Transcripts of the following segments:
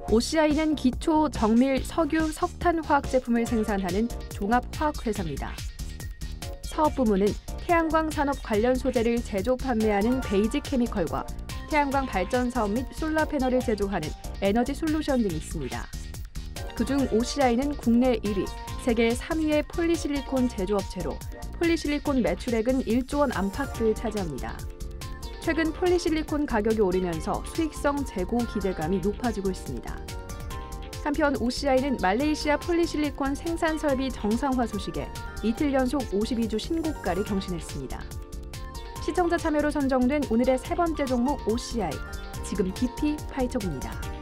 OCI는 기초, 정밀, 석유, 석탄 화학 제품을 생산하는 종합화학회사입니다. 사업 부문은 태양광 산업 관련 소재를 제조 판매하는 베이직케미컬과 태양광 발전 사업 및 솔라 패널을 제조하는 에너지 솔루션 등이 있습니다. 그중 OCI는 국내 1위, 세계 3위의 폴리실리콘 제조업체로 폴리실리콘 매출액은 1조 원 안팎을 차지합니다. 최근 폴리실리콘 가격이 오르면서 수익성 재고 기대감이 높아지고 있습니다. 한편 OCI는 말레이시아 폴리실리콘 생산 설비 정상화 소식에 이틀 연속 52주 신고가를 경신했습니다. 시청자 참여로 선정된 오늘의 세 번째 종목 OCI, 지금 깊이 파헤쳐봅니다.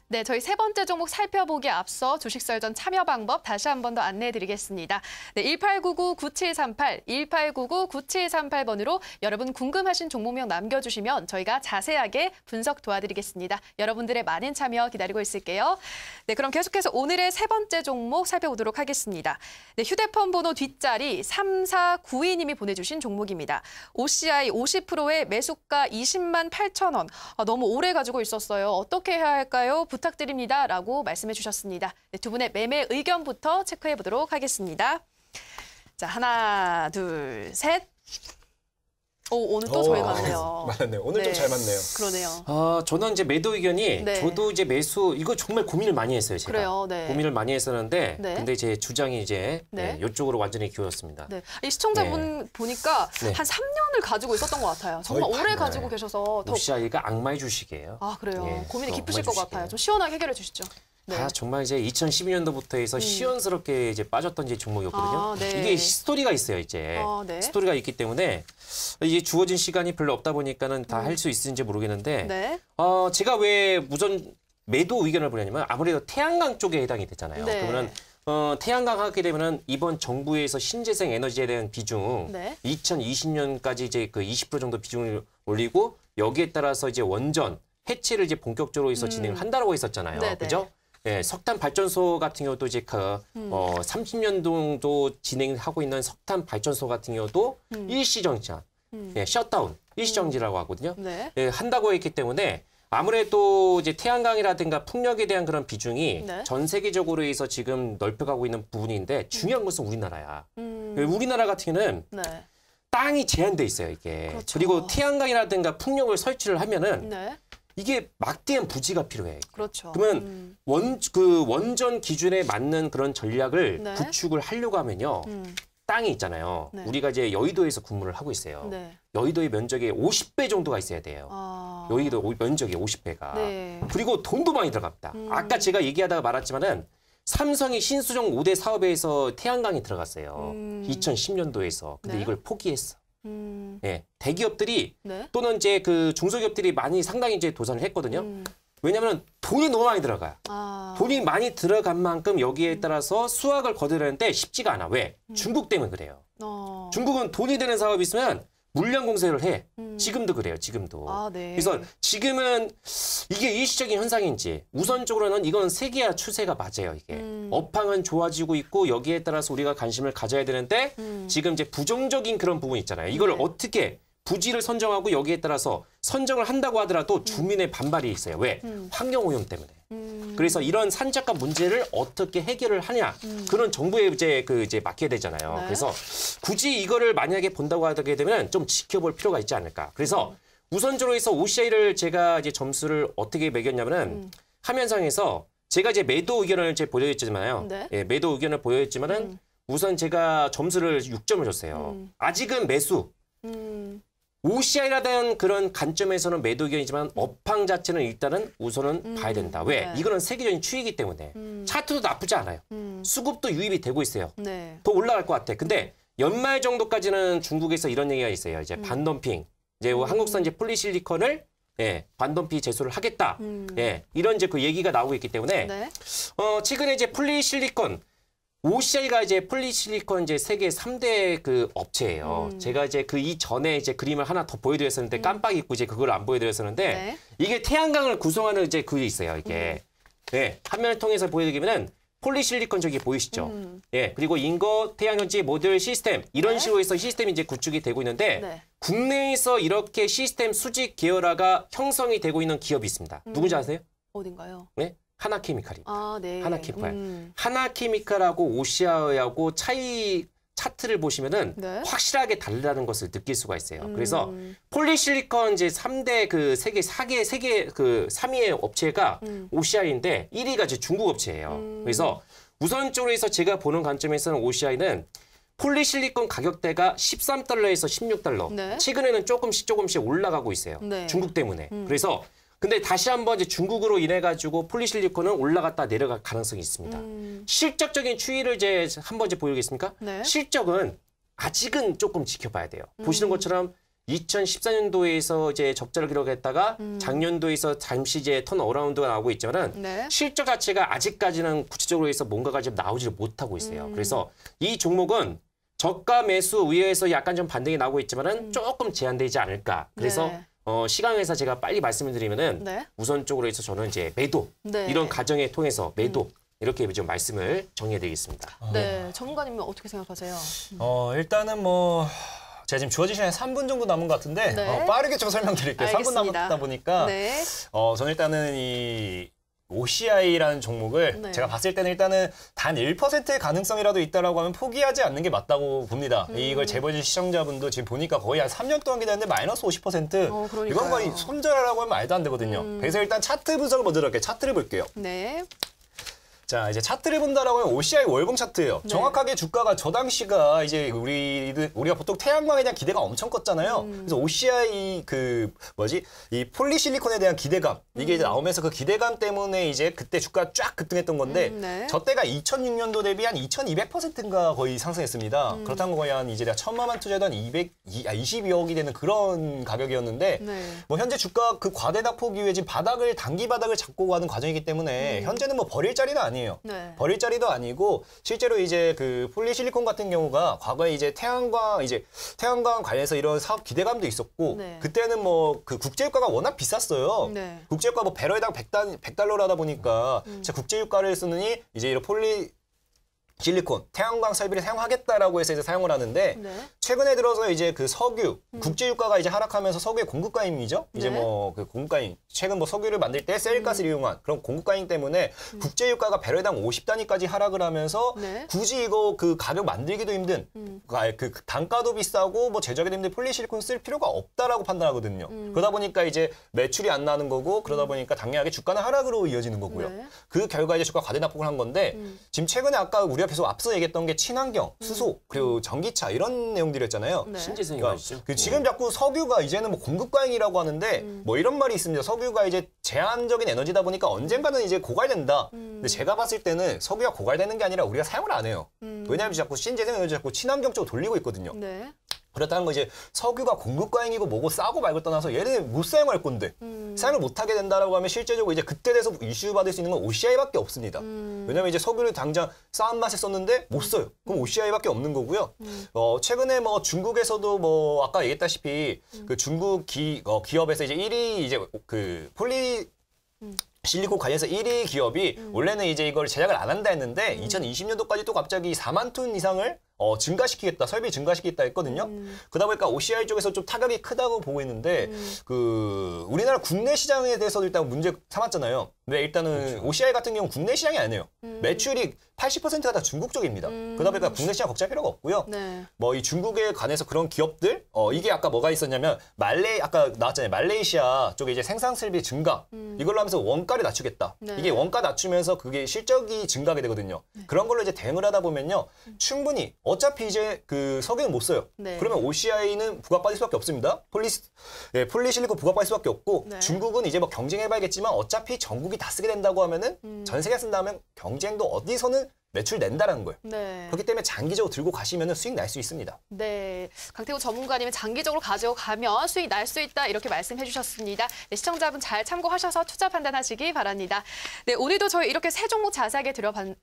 네, 저희 세 번째 종목 살펴보기에 앞서 주식설전 참여 방법 다시 한 번 더 안내해드리겠습니다. 네, 1899-9738, 1899-9738번으로 여러분 궁금하신 종목명 남겨주시면 저희가 자세하게 분석 도와드리겠습니다. 여러분들의 많은 참여 기다리고 있을게요. 네, 그럼 계속해서 오늘의 세 번째 종목 살펴보도록 하겠습니다. 네, 휴대폰 번호 뒷자리 3492님이 보내주신 종목입니다. OCI 50%의 매수가 20만 8천 원. 너무 오래 가지고 있었어요. 어떻게 해야 할까요? 부탁드립니다. 라고 말씀해 주셨습니다. 네, 두 분의 매매 의견부터 체크해 보도록 하겠습니다. 자, 하나, 둘, 셋. 오, 오늘 또 저희 맞네요. 맞네요. 오늘 네, 좀 잘 맞네요. 그러네요. 저는 이제 매도 의견이 네. 저도 이제 매수 이거 정말 고민을 많이 했어요. 제가. 그래요. 네. 고민을 많이 했었는데 네. 근데 제 주장이 이제 네. 이쪽으로 완전히 기울었습니다. 네. 이 시청자분 보니까 네. 한 3년을 가지고 있었던 것 같아요. 정말 거의 오래 반을. 가지고 계셔서 더. OCI가 악마의 주식이에요. 아, 그래요. 예, 고민이 악마의 깊으실 것 주식이에요. 같아요. 좀 시원하게 해결해 주시죠. 네. 정말 이제 2012년도부터 해서 시원스럽게 이제 빠졌던 이제 종목이었거든요. 아, 네. 이게 스토리가 있어요, 이제. 네. 스토리가 있기 때문에 이제 주어진 시간이 별로 없다 보니까는 다 할 수 있을지 모르겠는데 네. 제가 왜 우선 매도 의견을 보내냐면 아무래도 태양광 쪽에 해당이 됐잖아요. 네. 그러면은 태양광 하게 되면은 이번 정부에서 신재생 에너지에 대한 비중 네. 2020년까지 이제 그 20% 정도 비중을 올리고 여기에 따라서 이제 원전 해체를 이제 본격적으로 해서 진행을 한다라고 했었잖아요. 네네. 그죠? 예, 석탄 발전소 같은 경우도 이제 30년 정도 진행하고 있는 석탄 발전소 같은 경우도 일시정지, 예, 셧다운, 일시정지라고 하거든요. 네. 예, 한다고 했기 때문에 아무래도 이제 태양광이라든가 풍력에 대한 그런 비중이 네. 전 세계적으로 해서 지금 넓혀가고 있는 부분인데 중요한 것은 우리나라야. 우리나라 같은 경우는 네. 땅이 제한돼 있어요, 이게. 그렇죠. 그리고 태양광이라든가 풍력을 설치를 하면은 네. 이게 막대한 부지가 필요해. 그렇죠. 그러면 원전 기준에 맞는 그런 전략을 네. 구축을 하려고 하면요. 땅이 있잖아요. 네. 우리가 이제 여의도에서 근무를 하고 있어요. 네. 여의도의 면적의 50배 정도가 있어야 돼요. 여의도 면적의 50배가. 네. 그리고 돈도 많이 들어갑니다. 아까 제가 얘기하다가 말았지만은 삼성이 신수정 5대 사업에서 태양광이 들어갔어요. 2010년도에서. 근데 네. 이걸 포기했어. 음. 예, 대기업들이 네. 또는 이제 그 중소기업들이 많이 상당히 이제 도전을 했거든요. 왜냐하면 돈이 너무 많이 들어가요. 돈이 많이 들어간 만큼 여기에 따라서 수확을 거두려는데 쉽지가 않아. 왜? 중국 때문에 그래요. 중국은 돈이 되는 사업이 있으면 물량 공세를 해. 지금도 그래요. 지금도. 네. 그래서 지금은 이게 일시적인 현상인지 우선적으로는 이건 세계화 추세가 맞아요. 이게. 업황은 좋아지고 있고 여기에 따라서 우리가 관심을 가져야 되는데 지금 이제 부정적인 그런 부분이 있잖아요. 이걸 네. 어떻게 부지를 선정하고 여기에 따라서 선정을 한다고 하더라도 주민의 반발이 있어요. 왜? 환경오염 때문에. 그래서 이런 산적과 문제를 어떻게 해결을 하냐. 그런 정부의 이제 맡겨야 되잖아요. 네. 그래서 굳이 이거를 만약에 본다고 하게 되면 좀 지켜볼 필요가 있지 않을까. 그래서 우선적으로 해서 OCI를 제가 이제 점수를 어떻게 매겼냐면은 화면상에서 제가 이제 매도 의견을 이제 보여드렸잖아요. 네. 예, 매도 의견을 보여드렸지만은 우선 제가 점수를 6점을 줬어요. 아직은 매수. OCI라는 그런 관점에서는 매도 의견이지만 업황 자체는 일단은 우선은 봐야 된다. 왜? 네. 이거는 세계적인 추이기 때문에. 차트도 나쁘지 않아요. 수급도 유입이 되고 있어요. 네. 더 올라갈 것 같아. 근데 연말 정도까지는 중국에서 이런 얘기가 있어요. 이제 반덤핑. 이제 한국산 이제 폴리실리콘을 예, 반덤핑 제소를 하겠다. 예, 이런 이제 그 얘기가 나오고 있기 때문에 네. 최근에 이제 폴리실리콘 OCI가 이제 폴리실리콘 이제 세계 3대 그 업체예요. 제가 이제 그 이전에 이제 그림을 하나 더 보여드렸었는데 깜빡 잊고 이제 그걸 안 보여드렸었는데 네. 이게 태양광을 구성하는 이제 그게 있어요. 이게 네, 화면을 통해서 보여드리면은 폴리실리콘 저기 보이시죠? 예, 그리고 인거, 태양전지, 모듈, 시스템 이런 네. 식으로 해서 시스템이 이제 구축이 되고 있는데 네. 국내에서 이렇게 시스템 수직 계열화가 형성이 되고 있는 기업이 있습니다. 누군지 아세요? 어딘가요? 네, 하나케미칼입니다. 아, 네. 하나케미칼. 하나케미칼하고 오시아하고 차트를 보시면은 네. 확실하게 다르다는 것을 느낄 수가 있어요. 그래서 폴리실리콘 이제 3대 그 세계 그 3위의 업체가 OCI인데 1위가 이제 중국 업체예요. 그래서 우선적으로 해서 제가 보는 관점에서는 OCI는 폴리실리콘 가격대가 13달러에서 16달러. 네. 최근에는 조금씩 올라가고 있어요. 네. 중국 때문에. 그래서 근데 다시 한번 이제 중국으로 인해 가지고 폴리실리콘은 올라갔다 내려갈 가능성이 있습니다. 실적적인 추이를 이제 한번 이제 보여주겠습니까? 네. 실적은 아직은 조금 지켜봐야 돼요. 보시는 것처럼 2014년도에서 이제 적자를 기록했다가 작년도에서 잠시 이제 턴 어라운드가 나오고 있지만은 네. 실적 자체가 아직까지는 구체적으로 해서 뭔가가 지금 나오지를 못하고 있어요. 그래서 이 종목은 저가 매수 우위에서 약간 좀 반등이 나오고 있지만은 조금 제한되지 않을까. 그래서 네. 시간에서 제가 빨리 말씀을 드리면은 네. 우선적으로 해서 저는 이제 매도 네. 이런 과정을 통해서 매도 이렇게 좀 말씀을 정리해드리겠습니다. 네. 전문가님은 어떻게 생각하세요? 일단은 뭐 제가 지금 주어진 시간이 3분 정도 남은 것 같은데 네. 빠르게 좀 설명드릴게요. 3분 알겠습니다. 남았다 보니까 네. 저는 일단은 이 OCI라는 종목을 네. 제가 봤을 때는 일단은 단 1%의 가능성이라도 있다라고 하면 포기하지 않는 게 맞다고 봅니다. 이걸 재보신 시청자분도 지금 보니까 거의 한 3년 동안 기다렸는데 마이너스 50%. 그러니까요. 이건 거의 손절하라고 하면 말도 안 되거든요. 그래서 일단 차트 분석을 먼저 할게요. 차트를 볼게요. 네. 자, 이제 차트를 본다라고 하면 OCI 월봉 차트예요. 네. 정확하게 주가가 저 당시가 이제 우리가 보통 태양광에 대한 기대가 엄청 컸잖아요. 그래서 OCI 이 폴리실리콘에 대한 기대감 이게 이제 나오면서 그 기대감 때문에 이제 그때 주가 쫙 급등했던 건데 네. 저 때가 2006년도 대비 한 2200%인가 거의 상승했습니다. 그렇다는 거 거의 한 이제 내가 1000만 원 투자해도 한 22억이 되는 그런 가격이었는데 네. 뭐 현재 주가 그 과대낙 포기 위해 지금 단기 바닥을 잡고 가는 과정이기 때문에 현재는 뭐 버릴 자리는 아니에요. 네. 버릴 자리도 아니고 실제로 이제 그 폴리실리콘 같은 경우가 과거에 이제 태양광 관련해서 이런 사업 기대감도 있었고 네. 그때는 뭐 그 국제유가가 워낙 비쌌어요. 네. 국제유가 뭐 배럴당 100달러를 하다 보니까 진짜 국제유가를 쓰느니 이제 이런 실리콘, 태양광 설비를 사용하겠다라고 해서 이제 사용을 하는데 네. 최근에 들어서 이제 그 석유, 국제유가가 이제 하락하면서 석유의 공급가임이죠. 이제 네. 뭐 그 공급가임, 최근 뭐 석유를 만들 때 셀가스를 이용한 그런 공급가임 때문에 국제유가가 배럴당 50단위까지 하락을 하면서 네. 굳이 이거 그 가격 만들기도 힘든 그 단가도 비싸고 뭐 제조하기도 힘든 폴리실리콘 쓸 필요가 없다라고 판단하거든요. 그러다 보니까 이제 매출이 안 나는 거고 그러다 보니까 당연하게 주가는 하락으로 이어지는 거고요. 네. 그 결과 이제 주가 과대낙폭을 한 건데 지금 최근에 아까 우리가 계속 앞서 얘기했던 게 친환경, 수소, 그리고 전기차 이런 내용들이었잖아요. 네. 신재생이 그러니까 맞죠? 그 지금 자꾸 석유가 이제는 뭐 공급과잉이라고 하는데 뭐 이런 말이 있습니다. 석유가 이제 제한적인 에너지다 보니까 언젠가는 이제 고갈된다. 근데 제가 봤을 때는 석유가 고갈되는 게 아니라 우리가 사용을 안 해요. 왜냐하면 자꾸 신재생 에너지 자꾸 친환경 쪽으로 돌리고 있거든요. 네. 그렇다는 거 이제 석유가 공급과잉이고 뭐고 싸고 말고 떠나서 얘는 못 사용할 건데 사용을 못 하게 된다라고 하면 실제적으로 이제 그때 돼서 이슈 받을 수 있는 건 OCI밖에 없습니다. 왜냐면 이제 석유를 당장 싼 맛에 썼는데 못 써요. 그럼 OCI밖에 없는 거고요. 최근에 뭐 중국에서도 뭐 아까 얘기했다시피 그 중국 기업에서 이제 1위 이제 그 실리콘 관련해서 1위 기업이 원래는 이제 이걸 제작을 안 한다 했는데 2020년도까지 또 갑자기 4만 톤 이상을 증가시키겠다, 설비 증가시키겠다 했거든요. 그러다 보니까 OCI 쪽에서 좀 타격이 크다고 보고 있는데 그 우리나라 국내 시장에 대해서도 일단 문제 삼았잖아요. 근데 일단은 그렇죠. OCI 같은 경우는 국내 시장이 아니에요. 매출이 80%가 다 중국 쪽입니다. 그러다 보니까 국내 시장 걱정할 필요가 없고요. 네. 뭐 이 중국에 관해서 그런 기업들 이게 아까 뭐가 있었냐면 아까 나왔잖아요. 말레이시아 쪽에 이제 생산 설비 증가 이걸로 하면서 원가를 낮추겠다. 네. 이게 원가 낮추면서 그게 실적이 증가하게 되거든요. 그런 걸로 이제 대응을 하다 보면요. 충분히 어차피 이제 그 석유는 못 써요. 네. 그러면 OCI는 부각받을 수밖에 없습니다. 폴리실리콘 부각받을 수밖에 없고 네. 중국은 이제 뭐 경쟁해봐야겠지만 어차피 전국이 다 쓰게 된다고 하면은 전 세계가 쓴다면 경쟁도 어디서는 매출 낸다라는 거예요. 네. 그렇기 때문에 장기적으로 들고 가시면 수익 날 수 있습니다. 네, 강태구 전문가님은 장기적으로 가져가면 수익 날 수 있다 이렇게 말씀해 주셨습니다. 네, 시청자분 잘 참고하셔서 투자 판단하시기 바랍니다. 네, 오늘도 저희 이렇게 세 종목 자세하게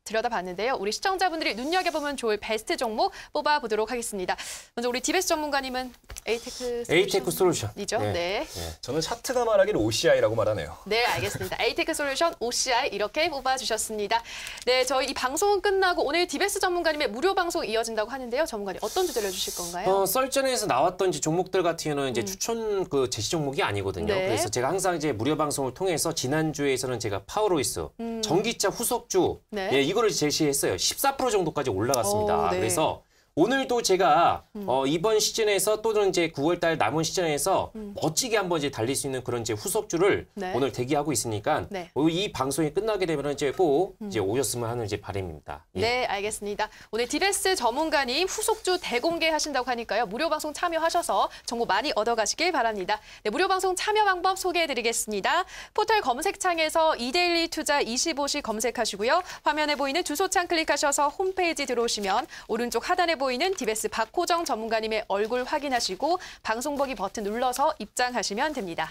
들여다봤는데요. 우리 시청자분들이 눈여겨보면 좋을 베스트 종목 뽑아보도록 하겠습니다. 먼저 우리 디베스 전문가님은 에이테크 솔루션이죠. 네. 네. 저는 차트가 말하기를 OCI라고 말하네요. 네, 알겠습니다. 에이테크 솔루션 OCI 이렇게 뽑아주셨습니다. 네, 저희 이 방송은 끝나고 오늘 디베스 전문가님의 무료 방송 이어진다고 하는데요. 전문가님 어떤 주제를 해주실 건가요? 썰전에서 나왔던 이제 종목들 같은 경우는 이제 추천 제시 종목이 아니거든요. 네. 그래서 제가 항상 이제 무료 방송을 통해서 지난주에서는 제가 파워로이스, 전기차 후석주, 네. 예, 이거를 제시했어요. 14% 정도까지 올라갔습니다. 네. 그래서 오늘도 제가 이번 시즌에서 또는 이제 9월달 남은 시즌에서 멋지게 한번 이제 달릴 수 있는 그런 이제 후속주를 네. 오늘 대기하고 있으니까 네. 이 방송이 끝나게 되면 이제 꼭 이제 오셨으면 하는 이제 바람입니다. 예. 네, 알겠습니다. 오늘 디베스 전문가님 후속주 대공개하신다고 하니까요. 무료 방송 참여하셔서 정보 많이 얻어가시길 바랍니다. 네, 무료 방송 참여 방법 소개해드리겠습니다. 포털 검색창에서 이데일리 투자 25시 검색하시고요. 화면에 보이는 주소창 클릭하셔서 홈페이지 들어오시면 오른쪽 하단에 보이는 디베스 박호정 전문가님의 얼굴 확인하시고 방송 보기 버튼 눌러서 입장하시면 됩니다.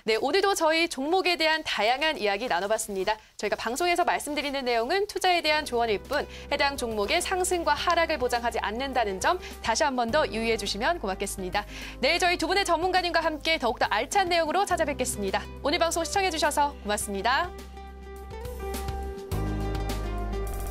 네, 오늘도 저희 종목에 대한 다양한 이야기 나눠봤습니다. 저희가 방송에서 말씀드리는 내용은 투자에 대한 조언일 뿐 해당 종목의 상승과 하락을 보장하지 않는다는 점 다시 한 번 더 유의해 주시면 고맙겠습니다. 내일 저희 두 분의 전문가님과 함께 더욱더 알찬 내용으로 찾아뵙겠습니다. 오늘 방송 시청해 주셔서 고맙습니다.